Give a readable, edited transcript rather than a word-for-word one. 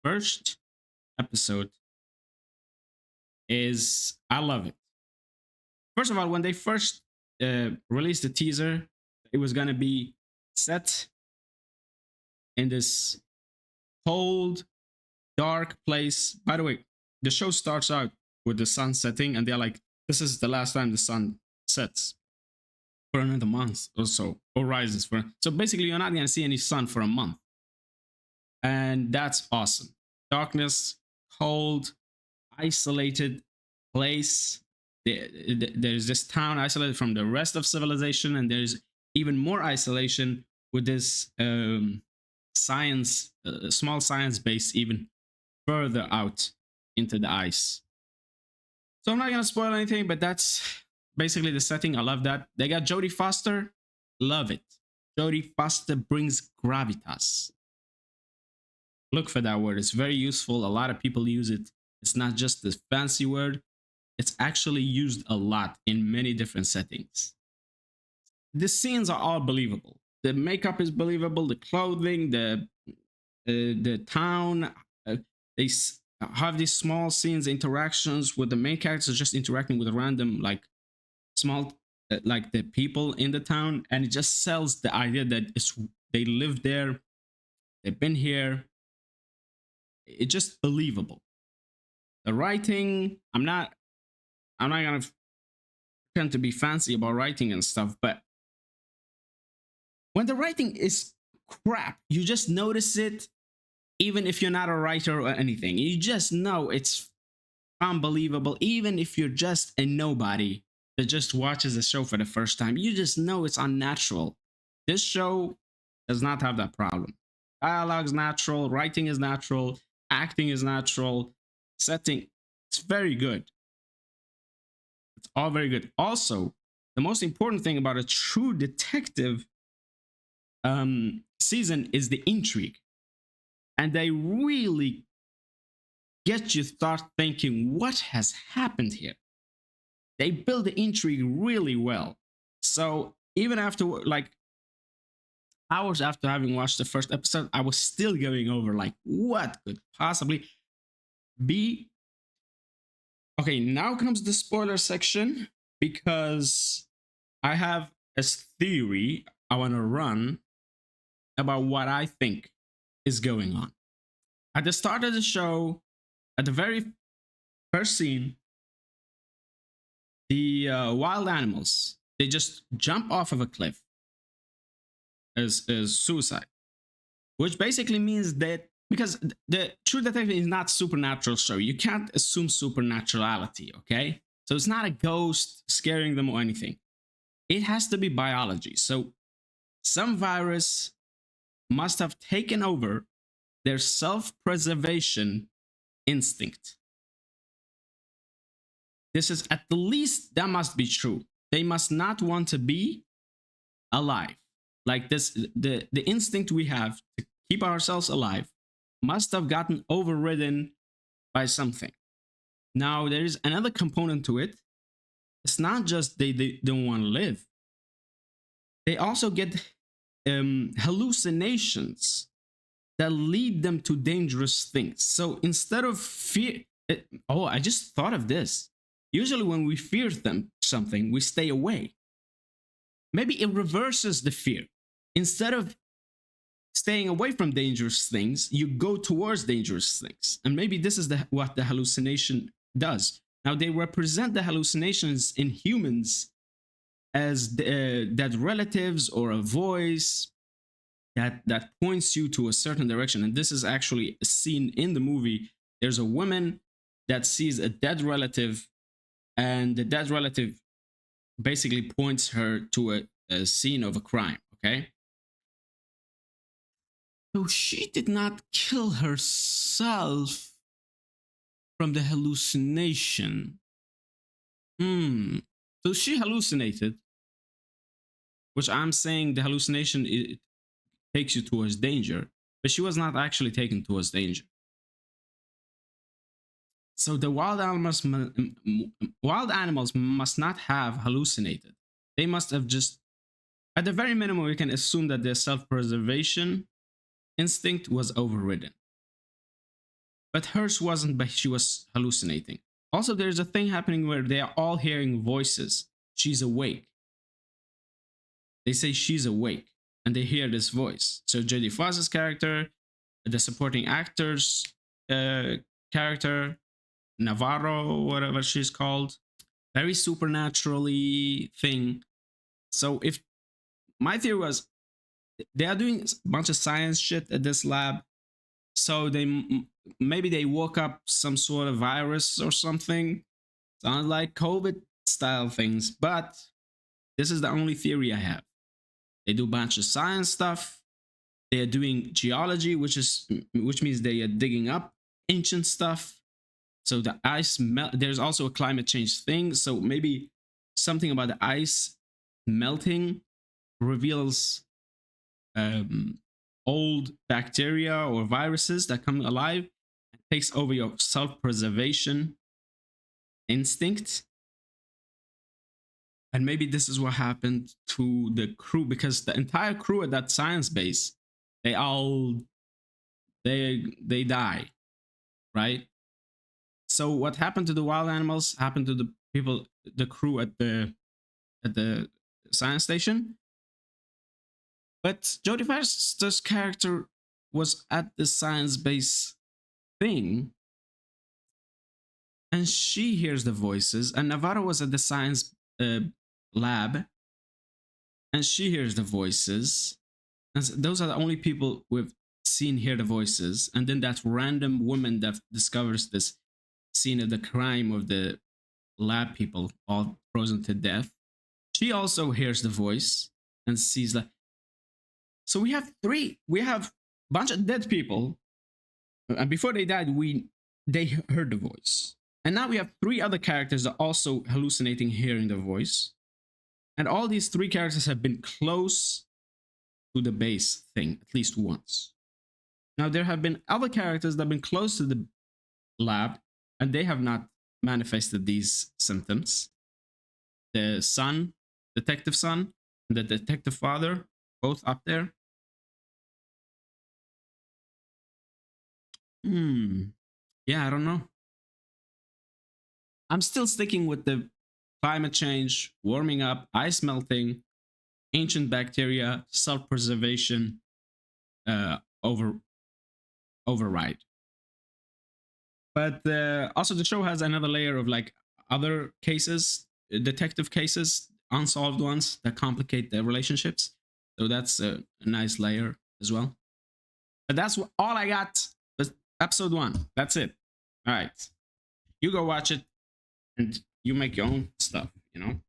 first episode is I love it. First of all, when they first released the teaser, it was gonna be set in this cold, dark place. By the way, the show starts out with the sun setting, and they're like, "This is the last time the sun sets for another month or so, or rises for." So basically, you're not gonna see any sun for a month, and that's awesome. Darkness, cold, isolated place. There's this town isolated from the rest of civilization, and there's even more isolation with this science, small science base, even further out into the ice. So I'm not gonna spoil anything, but that's basically the setting. I love that. They got Jodie Foster. Love it. Jodie Foster brings gravitas. Look for that word. It's very useful. A lot of people use it. It's not just this fancy word. It's actually used a lot in many different settings. The scenes are all believable. The makeup is believable. The clothing, the town. They have these small scenes, interactions with the main characters, just interacting with random, like small, like the people in the town, and it just sells the idea that they live there, they've been here. It's just believable. The writing, I'm not gonna pretend to be fancy about writing and stuff, but when the writing is crap, you just notice it. Even if you're not a writer or anything, you just know it's unbelievable. Even if you're just a nobody that just watches the show for the first time, you just know it's unnatural. This show does not have that problem. Dialogue's natural, writing is natural, acting is natural, setting, it's very good. It's all very good. Also, the most important thing about a true detective season is the intrigue. And they really get you start thinking, what has happened here? They build the intrigue really well. So even after, like, hours after having watched the first episode, I was still going over, like, what could possibly be? Okay, now comes the spoiler section, because I have a theory I want to run about what I think is going on. At the start of the show, at the very first scene, the wild animals, they just jump off of a cliff as suicide, which basically means that, because the True Detective is not supernatural show, you can't assume supernaturality, okay? So it's not a ghost scaring them or anything. It has to be biology. So some virus must have taken over their self-preservation instinct. This is, at the least, that must be true. They must not want to be alive. Like this, the instinct we have to keep ourselves alive must have gotten overridden by something. Now, there is another component to it. It's not just they don't want to live. They also get hallucinations that lead them to dangerous things. So instead of fear, I just thought of this. Usually when we fear something, we stay away. Maybe it reverses the fear. Instead of staying away from dangerous things, you go towards dangerous things. And maybe this is what the hallucination does. Now, they represent the hallucinations in humans as that relatives or a voice that points you to a certain direction. And this is actually a scene in the movie. There's a woman that sees a dead relative, and the dead relative basically points her to a scene of a crime, okay? So she did not kill herself from the hallucination. So she hallucinated, which I'm saying the hallucination, it takes you towards danger, but she was not actually taken towards danger. So the wild animals must not have hallucinated. They must have just, at the very minimum, we can assume that their self-preservation instinct was overridden. but hers wasn't, but she was hallucinating. Also, there's a thing happening where they are all hearing voices. She's awake. They say she's awake and they hear this voice. So Jodie Foster's character, the supporting actor's uh, character, Navarro, whatever she's called, very supernaturally thing. So if my theory was they are doing a bunch of science shit at this lab, so maybe they woke up some sort of virus or something. Sounds like COVID style things, but this is the only theory I have. They do a bunch of science stuff. They are doing geology, which means they are digging up ancient stuff. So the ice there's also a climate change thing. So maybe something about the ice melting reveals old bacteria or viruses that come alive and takes over your self-preservation instinct. And maybe this is what happened to the crew, because the entire crew at that science base, they die, right? So what happened to the wild animals happened to the people, the crew at the science station. But Jodie Foster's character was at the science base thing, and she hears the voices. And Navarro was at the science lab, and she hears the voices. And those are the only people we've seen hear the voices. And then that random woman that discovers this scene of the crime of the lab people all frozen to death, she also hears the voice and sees like. So we have a bunch of dead people, and before they died, they heard the voice. And now we have three other characters that are also hallucinating, hearing the voice. And all these three characters have been close to the base thing at least once. Now, there have been other characters that have been close to the lab, and they have not manifested these symptoms. The son, detective son, and the detective father, both up there. Yeah, I don't know. I'm still sticking with the climate change, warming up, ice melting, ancient bacteria, self-preservation, override. But also the show has another layer of like other cases, detective cases, unsolved ones that complicate the relationships. So that's a nice layer as well. But that's all I got. That's episode 1. That's it. All right. You go watch it and you make your own stuff, you know?